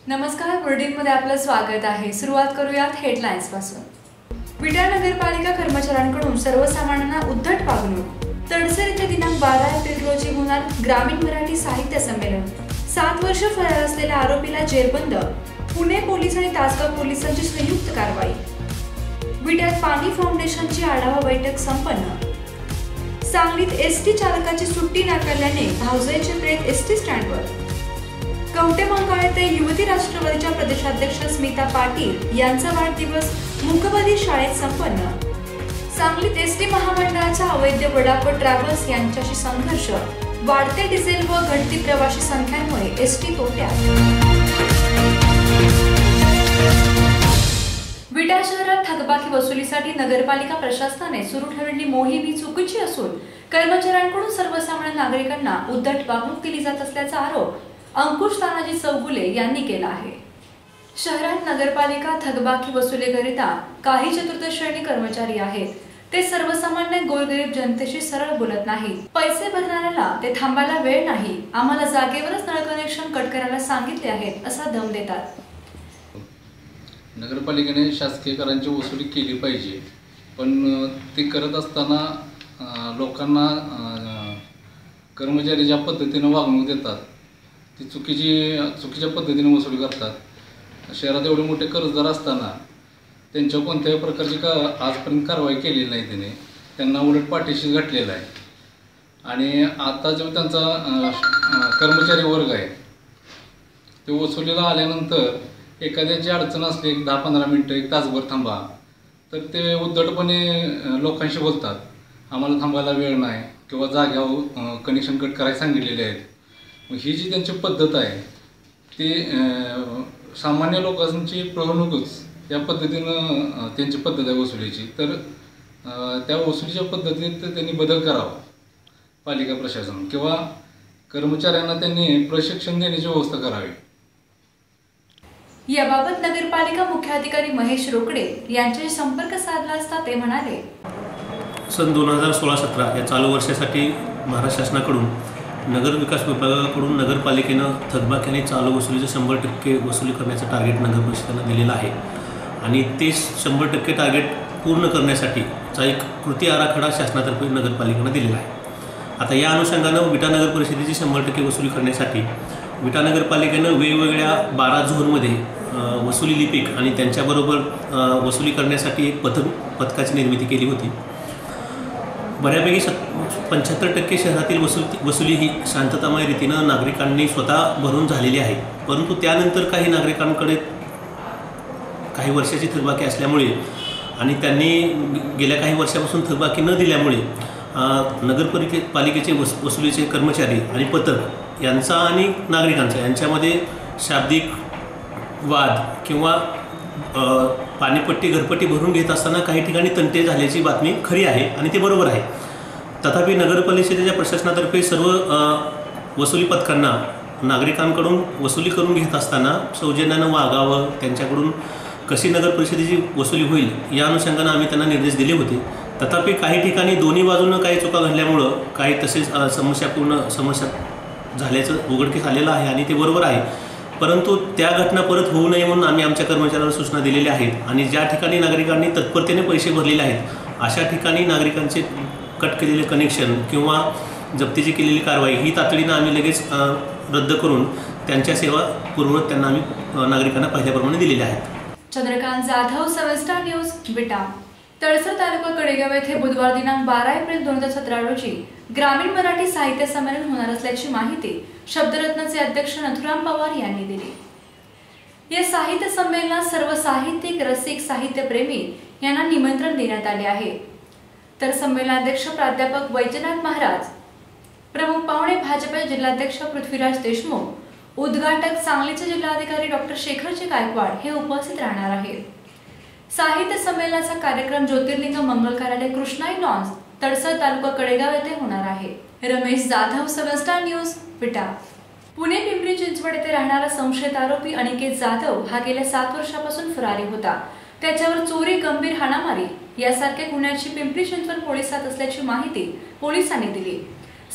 नमस्कार, बुलेटिनमध्ये आपलं स्वागत आहे। सुरुवात करूयात हेडलाईन्स पासून। विटा नगरपालिका कर्मचाऱ्यांकडून सर्वसामान्यांना उद्धट वागणूक। तडसर येथे दिनांक 12 एप्रिल रोजी होणार ग्रामीण मराठी साहित्य संमेलन। 7 वर्ष फरार असलेल्या आरोपीला जेरबंद। पुणे पोलीस आणि तासगाव पोलिसांची संयुक्त कारवाई। विट्यात पाणी फाउंडेशनची आढावा बैठक संपन्न। सांगलीत एसटी चालकाची सुट्टी नाकारल्याने भावजयचे प्रेत एसटी स्टँडवर। कवटेमंकाळ येथे युवती राष्ट्रवादीच्या प्रदेशाध्यक्ष स्मिता पाटील यांचा वाढदिवस मूकबधिर शाळेत संपन्न। सांगलीत एसटी महामंडळाच्या अवैध वडाप ट्रॅव्हल्स यांच्याशी संघर्ष। वाढते डिझेल व घटती प्रवासी संख्यांमुळे एसटी तोट्यात। विटा शहरात थकबाकी वसुलीसाठी नगरपालिका प्रशासनाने सुरू ठेवलेली मोहीम ही चुकीची असून कर्मचाऱ्यांकडून सर्वसामान्य नागरिकांना उद्धट वागणूक दिली जात असल्याचा आरोप अंकुश तानाजी चौगुले यांनी केला आहे। शहरात नगरपालिका थकबाकी वसुलीकरिता काही चतुर्थ श्रेणी कर्मचारी आहेत। ते सर्वसामान्य गोरगरीब जनतेशी सरळ बोलत नाहीत। पैसे भरणाऱ्याला ते थांबायला वेळ नाही, आम्हाला जागेवरच नळ कनेक्शन कट करायला सांगितले आहेत असा दम देतात। नगरपालिकेने शासकीय करांची वसुली केली पाहिजे, पण ते करत असताना लोकांना कर्मचारी ज्या पद्धतीने वागणूक देतात ती चुकीच्या पद्धतीने वसुली करतात। शहरात एवढे मोठे कर्जदार असताना त्यांच्या कोणत्याही प्रकारची आजपर्यंत कारवाई केलेली नाही। त्यांना उलट पाठीशी घातलेलं आहे। आणि आता जो त्यांचा कर्मचारी वर्ग आहे ते वसुलीला आल्यानंतर एखाद्याची अडचण असली 10-15 मिनटं 1 तासभर थांबा, तर ते उद्धटपणे लोकांशी बोलतात, आम्हाला थांबायला वेळ नाही किंवा जाग्यावर कनेक्शन कट करायला सांगितलेले आहेत। ही जी त्यांची पद्धत आहे ती सामान्य लोकांची प्रवणूकच या पद्धतीनं त्यांची पद्धत आहे वसुलीची। तर त्या वसुलीच्या पद्धतीत त्यांनी बदल करावा। पालिका प्रशासन किंवा कर्मचाऱ्यांना त्यांनी प्रशिक्षण देण्याची व्यवस्था करावी। याबाबत नगरपालिका मुख्याधिकारी महेश रोकडे यांच्याशी संपर्क साधला असता ते म्हणाले, सन 2016-17 या चालू वर्षासाठी महाराष्ट्र शासनाकडून नगर विकास विभागाकडून नगरपालिकेनं थकबाकी चालू वसुलीचं 100% वसुली करण्याचं टार्गेट नगर परिषदेला दिलेलं आहे। आणि ते 100% टार्गेट पूर्ण करण्यासाठीचा एक कृती आराखडा शासनातर्फे नगरपालिकेनं दिलेला आहे। आता या अनुषंगानं विटा नगर परिषदेची 100% वसुली करण्यासाठी विटा नगरपालिकेनं वेगवेगळ्या 12 झोनमध्ये वसुली लिपिक आणि त्यांच्याबरोबर वसुली करण्यासाठी एक पथकाची निर्मिती केली होती। बऱ्यापैकी 75% शहरातील वसुली ही शांततामय रीतीनं नागरिकांनी स्वतः भरून झालेली आहे। परंतु त्यानंतर काही नागरिकांकडे काही वर्षाची थकबाकी असल्यामुळे आणि त्यांनी गेल्या काही वर्षापासून थकबाकी न दिल्यामुळे नगरपालिकेचे वसुलीचे कर्मचारी आणि पथक यांचा आणि नागरिकांचा यांच्यामध्ये शाब्दिक वाद किंवा पाणीपट्टी घरपट्टी भरून घेत असताना काही ठिकाणी तंटे झाल्याची बातमी खरी आहे आणि ते बरोबर आहे। तथापि नगरपरिषदेच्या प्रशासनातर्फे सर्व वसुली पथकांना नागरिकांकडून वसुली करून घेत असताना सौजन्यानं वागावं, त्यांच्याकडून कशी नगरपरिषदेची वसुली होईल या अनुषंगानं आम्ही त्यांना निर्देश दिले होते। तथापि काही ठिकाणी दोन्ही बाजूनं काही चुका घडल्यामुळं काही तसेच समस्या झाल्याचं उघडकीस आलेलं आहे आणि ते बरोबर आहे। परंतु त्या घटना परत होऊ नये म्हणून आम्ही आमच्या कर्मचाऱ्यांना सूचना दिलेल्या आहेत आणि ज्या ठिकाणी नागरिकांनी तत्परतेने पैसे भरलेले आहेत अशा ठिकाणी नागरिकांचे कट केलेले कनेक्शन किंवा जप्तीची केलेली कारवाई ही तातडीनं आम्ही लगेच रद्द करून त्यांच्या सेवा पूर्ववत त्यांना आम्ही नागरिकांना पहिल्याप्रमाणे दिलेल्या आहेत। चंद्रकांत जाधव, सविस्तर न्यूज, विटा। तडसर तालुका कडेगाव येथे बुधवार दिनांक 12 एप्रिल 2017 रोजी ग्रामीण मराठी साहित्य संमेलन होणार असल्याची माहिती शब्दरत्नाचे अध्यक्ष नथुराम पवार यांनी दिली। या साहित्य संमेलनात सर्व साहित्यिक, रसिक, साहित्यप्रेमी यांना निमंत्रण देण्यात आले आहे। तर संमेलनाध्यक्ष प्राध्यापक वैजनाथ महाराज, प्रमुख पाहुणे भाजपचे जिल्हाध्यक्ष पृथ्वीराज देशमुख, उद्घाटक सांगलीचे जिल्हाधिकारी डॉक्टर शेखरजी गायकवाड हे उपस्थित राहणार आहेत। साहित्य संमेलनाचा कार्यक्रम ज्योतिर्लिंग मंगल कार्यालय कृष्णाई लॉन्स, तडसर तालुका कडेगाव येथे होणार आहे। रमेश जाधव, सविस्तर न्यूज, विटा। पुणे पिंपरी चिंचवड येथे राहणारा संशयित आरोपी अनिकेत जाधव हा गेल्या 7 वर्षापासून फरारी होता। त्याच्यावर चोरी, गंभीर हाणामारी यासारख्या गुन्ह्याची पिंपरी चिंचवड पोलिसात असल्याची माहिती पोलिसांनी दिली।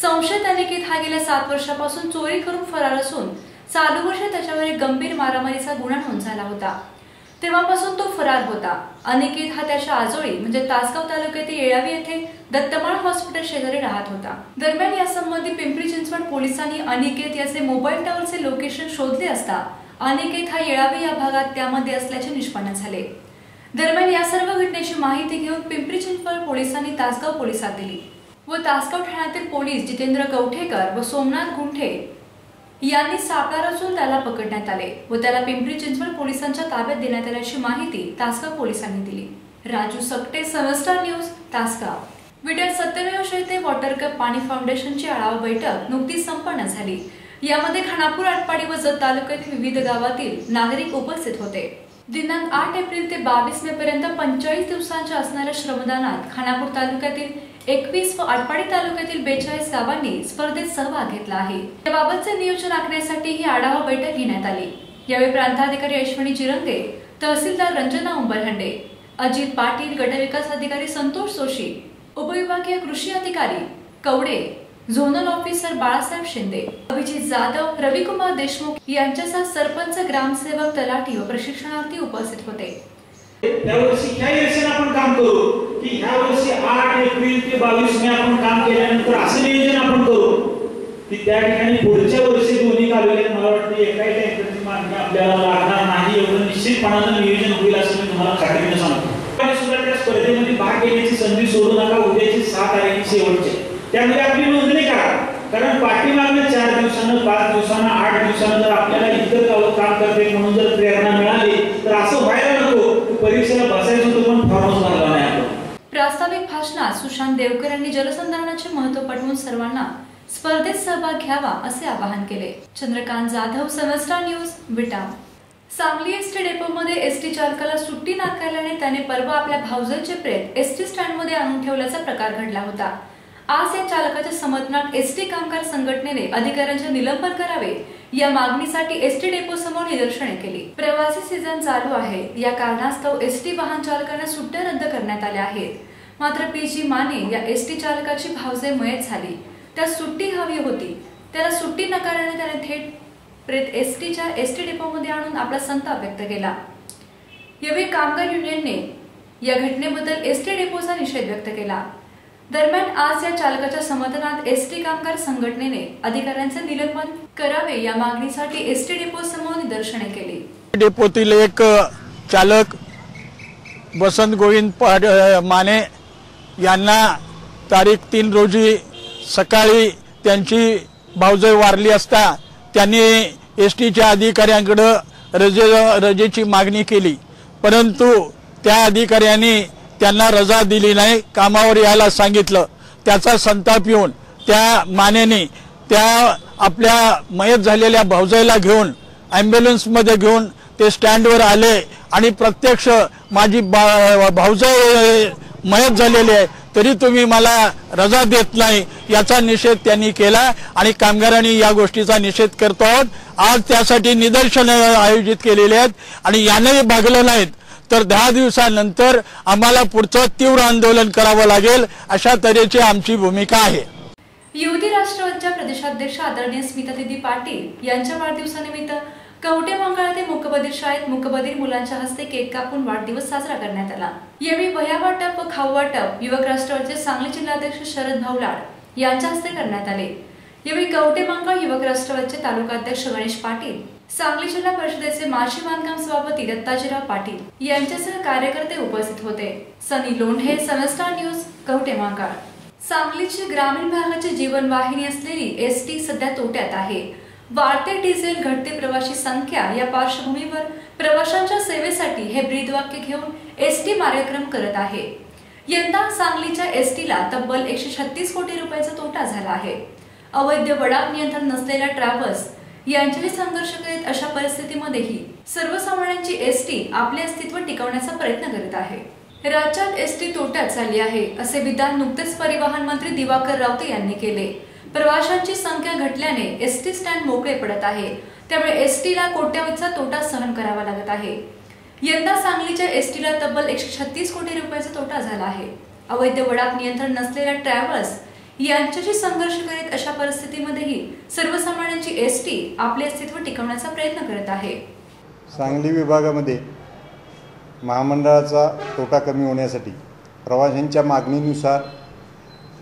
संशयित अनिकेत हा गेल्या 7 वर्षापासून चोरी करून फरार असून चालू वर्षात त्याच्यावर एक गंभीर मारामारीचा गुन्हा नोंद झाला होता। तेव्हापासून तो फरार होता। अनिकेत हा त्याच्या आजोळी म्हणजे तासगाव तालुक्यातील येळावी येथे दत्तमाळ हॉस्पिटल शेजारी राहत होता। दरम्यान यासंबंधी पिंपरी चिंचवड पोलिसांनी अनिकेत याचे मोबाईल टॉवरचे लोकेशन शोधले असता अनिकेत हा येळावी या भागात त्यामध्ये असल्याचे निष्पन्न झाले। दरम्यान या सर्व घटनेची माहिती घेऊन पिंपरी चिंचवड पोलिसांनी तासगाव पोलिसात दिली व तासगाव ठाण्यातील पोलीस जितेंद्र कवठेकर व सोमनाथ गुंठे यांनी सापळा रचून त्याला पकडण्यात आले व त्याला पिंपरी चिंचवड पोलिसांच्या ताब्यात देण्यात आल्याची माहिती तासगाव पोलिसांनी दिली। राजू सकटे, समस्टार न्यूज, तासगाव। विड्यात सत्यमेव जयते वॉटर कप पाणी फाउंडेशनची आढावा बैठक नुकतीच संपन्न झाली। यामध्ये खानापूर, आटपाडी व जत तालुक्यातील विविध गावातील नागरिक उपस्थित होते। दिनांक 8 एप्रिल ते 22 मे पर्यंत 45 दिवसांच्या असणाऱ्या श्रमदानात खानापूर तालुक्यातील 21 व आटपाडी तालुक्यातील 42 गावांनी स्पर्धेत सहभाग घेतला आहे। याबाबतचे नियोजन आखण्यासाठी ही आढावा बैठक घेण्यात आली। यावेळी प्रांताधिकारी अश्विनी चिरंगे, तहसीलदार रंजना उंबरहंडे, अजित पाटील, गटविकास अधिकारी संतोष जोशी, उपविभागीय कृषी अधिकारी कवडे, झोनल ऑफिसर बाळासाहेब शिंदे, अभिजित जाधव, रविकुमार देशमुख यांच्यासह सरपंच, ग्रामसेवक, तलाठी व प्रशिक्षणार्थी उपस्थित होते। यावर्षी ह्या योजनेत आपण काम करू की ह्या वर्षी 8 एप्रिल ते 22 मे आपण काम केल्यानंतर असं नियोजन आपण करू की त्या ठिकाणी पुढच्या वर्षी दोन्ही तालुक्यात मला वाटतं एकाही टँकरची मागणी आपल्याला लागणार नाही एवढं निश्चितपणानं नियोजन होईल असं मी तुम्हाला खात्रीने सांगतो। आणि सुद्धा त्या स्पर्धेमध्ये भाग घेण्याची संधी सोडू नका। उद्याची 6 तारीख शेवटची त्यामध्ये आपली नोंदणी करा, कारण पाठीमागच्या 4 दिवसानं, 5 दिवसानं, 8 दिवसानं जर आपल्याला इतर काम करते म्हणून जर प्रेरणा मिळाली तर असं व्हायला नको परीक्षेला बसायचं होतं पण फॉर्मच भरला नाही आपण। प्रास्ताविक भाषणात सुशांत देवकर यांनी जलसंधारणाचे महत्त्व पटवून सर्वांना स्पर्धेत सहभाग घ्यावा असे आवाहन केले। चंद्रकांत जाधव, समस्टार न्यूज, विटा। सांगली एसटी डेपोमध्ये एसटी चालकाला सुट्टी नाकारल्याने त्याने परवा आपल्या भाऊजाईचे प्रेत एसटी स्टँडमध्ये आणून ठेवल्याचा प्रकार घडला होता। आज या चालकाच्या समर्थनात एसटी कामगार संघटनेने अधिकाऱ्यांचे निलंबन करावे या मागणीसाठी एसटी डेपो समोर निदर्शने केली। प्रवासी सीझन चालू आहे, या कारणास्तव एसटी वाहन चालकांना सुट्ट्या रद्द करण्यात आल्या आहेत। मात्र पीजी माने या एसटी चालकाची भाऊजाई मयत झाली, त्या सुट्टी हवी होती, त्याला सुट्टी नकारल्याने त्याने थेट प्रेत एसटी डेपोमध्ये आणून आपला संताप व्यक्त केला। यावेळी कामगार युनियनने या घटनेबद्दल एसटी डेपोचा निषेध व्यक्त केला। दरम्यान आज या चालकाच्या समर्थनात एसटी कामगार संघटनेने अधिकाऱ्यांचे निलंबन करावे या मागणीसाठी एसटी डेपो समोर निदर्शने केली। डेपोतील एक चालक वसंत गोविंद माने यांना तारीख 3 रोजी सकाळी त्यांची भाऊजाई वारली असता त्यांनी एसटीच्या अधिकाऱ्यांकडे रजेची मागणी केली, परंतु त्या अधिकाऱ्यांनी त्यांना रजा दिली नाही, कामावर यायला सांगितलं। त्याचा संताप येऊन त्या मानेने त्या आपल्या मयत झालेल्या भाऊजाईला घेऊन ॲम्ब्युलन्समध्ये घेऊन ते स्टँडवर आले आणि प्रत्यक्ष माझी भाऊजाई मयत झालेली आहे तरी तुम्ही मला रजा देत नाही याचा निषेध त्यांनी केला आणि कामगारांनी या गोष्टीचा निषेध करतो आहोत। आज त्यासाठी निदर्शने आयोजित केलेली आहेत आणि यानेही भागलं नाहीत तर 10 दिवसानंतर आम्हाला पुढचं तीव्र आंदोलन करावं लागेल, अशा तऱ्हेची आमची भूमिका आहे। युवती राष्ट्रवादीच्या प्रदेशाध्यक्ष आदरणीय स्मितादिदी पाटील यांच्या वाढदिवसानिमित्त कवटे मंगळ येथे मूकबधीर शाळेत मूकबधीर मुलांच्या हस्ते केक कापून वाढदिवस साजरा करण्यात आला। यावेळी वह्या वाटप व खाऊ वाटप युवक राष्ट्रवादीचे सांगली जिल्हाध्यक्ष शरद भावलाड यांच्या हस्ते करण्यात आले। यावेळी कवटे मंगळ युवक राष्ट्रवादीचे तालुकाध्यक्ष गणेश पाटील, सांगली जिल्हा परिषदेचे माजी बांधकाम सभापती दत्ताजीराव पाटील यांच्यासह कार्यकर्ते उपस्थित होते। सनी लोंढे, समस्टार न्यूज, कवटे मंगळ। सांगलीची ग्रामीण भागाची जीवनवाहिनी असलेली एसटी सध्या तोट्यात आहे। वाढते डिझेल, घटते प्रवासी संख्या या पार्श्वभूमीवर प्रवाशांच्या सेवेसाठी हे ब्रीदवाक्य घेऊन एसटी कार्यक्रम करत आहे। यंदा सांगलीच्या एसटीला तब्बल 136 कोटी रुपयांचा तोटा झाला आहे। अवैध वडाप नियंत्रण नसलेल्या ट्रॅव्हल्स यांच्याशी संघर्ष करीत अशा परिस्थितीमध्येही सर्वसामान्यांची एसटी आपले अस्तित्व टिकवण्याचा प्रयत्न करत आहे। राज्यात एसटी तोट्यात चालली आहे असे विधान नुकतेच परिवहन मंत्री दिवाकर रावते यांनी केले। प्रवाशांची संख्या घटल्याने एसटी स्टँड मोकळे पडत आहे, त्यामुळे एसटीला कोट्यवधीचा तोटा सहन करावा लागत आहे। यंदा सांगलीच्या एसटीला तब्बल 136 कोटी रुपयांचा तोटा झाला आहे। अवैध वडाप नियंत्रण नसलेल्या ट्रॅव्हल्स यांच्याशी संघर्ष करीत अशा परिस्थितीमध्येही सर्वसामान्यांची एसटी आपले अस्तित्व टिकवण्याचा प्रयत्न करत आहे. सांगली विभागामध्ये महामंडळाचा तोटा कमी होण्यासाठी प्रवाशांच्या मागणीनुसार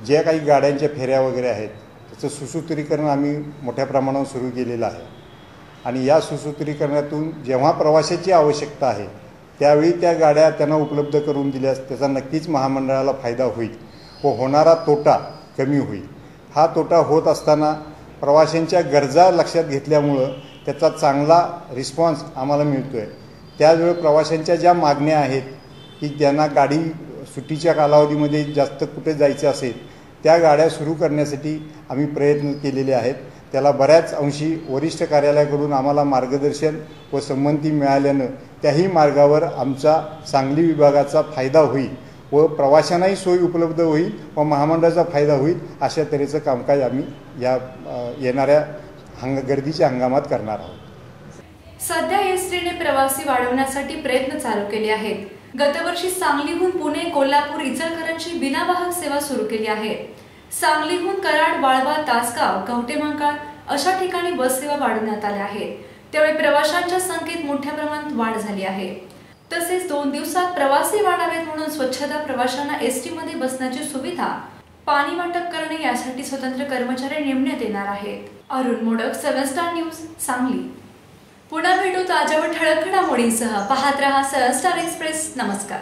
ज्या काही गाड्यांच्या फेऱ्या वगैरे आहेत त्याचं सुसूत्रीकरण आम्ही मोठ्या प्रमाणावर सुरू केलेलं आहे. आणि या सुसूत्रीकरणातून जेव्हा प्रवाशाची आवश्यकता आहे त्यावेळी त्या गाड्या त्यांना उपलब्ध करून दिल्यास त्याचा नक्कीच महामंडळाला फायदा होईल व होणारा तोटा कमी होईल. हा तोटा होत असताना प्रवाशांच्या गरजा लक्षात घेतल्यामुळं त्याचा चांगला रिस्पॉन्स आम्हाला मिळतो आहे. त्याचवेळी प्रवाशांच्या ज्या मागण्या आहेत की त्यांना गाडी सुट्टीच्या कालावधीमध्ये जास्त कुठे जायचं असेल त्या गाड्या सुरू करण्यासाठी आम्ही प्रयत्न केलेले आहेत. त्याला बऱ्याच अंशी वरिष्ठ कार्यालयाकडून आम्हाला मार्गदर्शन व संमती मिळाल्यानं त्याही मार्गावर आमचा सांगली विभागाचा फायदा होईल व प्रवाशांनाही सोयी उपलब्ध होईल व महामंडळाचा फायदा होईल अशा तऱ्हेचं कामकाज आम्ही या येणाऱ्या गर्दीच्या हंगामात करणार आहोत. सध्या एसटीने प्रवासी वाढवण्यासाठी प्रयत्न चालू केले आहेत. गतवर्षी सांगलीहून पुणे, कोल्हापूर, इचलकरंजी बिनावाहक सेवा सुरू केली आहे. सांगलीहून कराड, वाळवा, तासगाव, कवठेमहांकाळ अशा ठिकाणी बस सेवा वाढवण्यात आल्या आहेत. त्यावेळी प्रवाशांच्या संख्येत मोठ्या प्रमाणात वाढ झाली आहे. तसेच 2 दिवसात प्रवासी वाढावेत म्हणून स्वच्छता, प्रवाशांना एसटी मध्ये बसण्याची सुविधा, पाणी वाटप करणे यासाठी स्वतंत्र कर्मचारी नेमण्यात येणार आहेत. Arun modak, 7 star news, Sangli. पुन्हा भेटू ताज्या व ठळक घडामोडींसह. पाहत रहा 7 स्टार एक्सप्रेस. नमस्कार.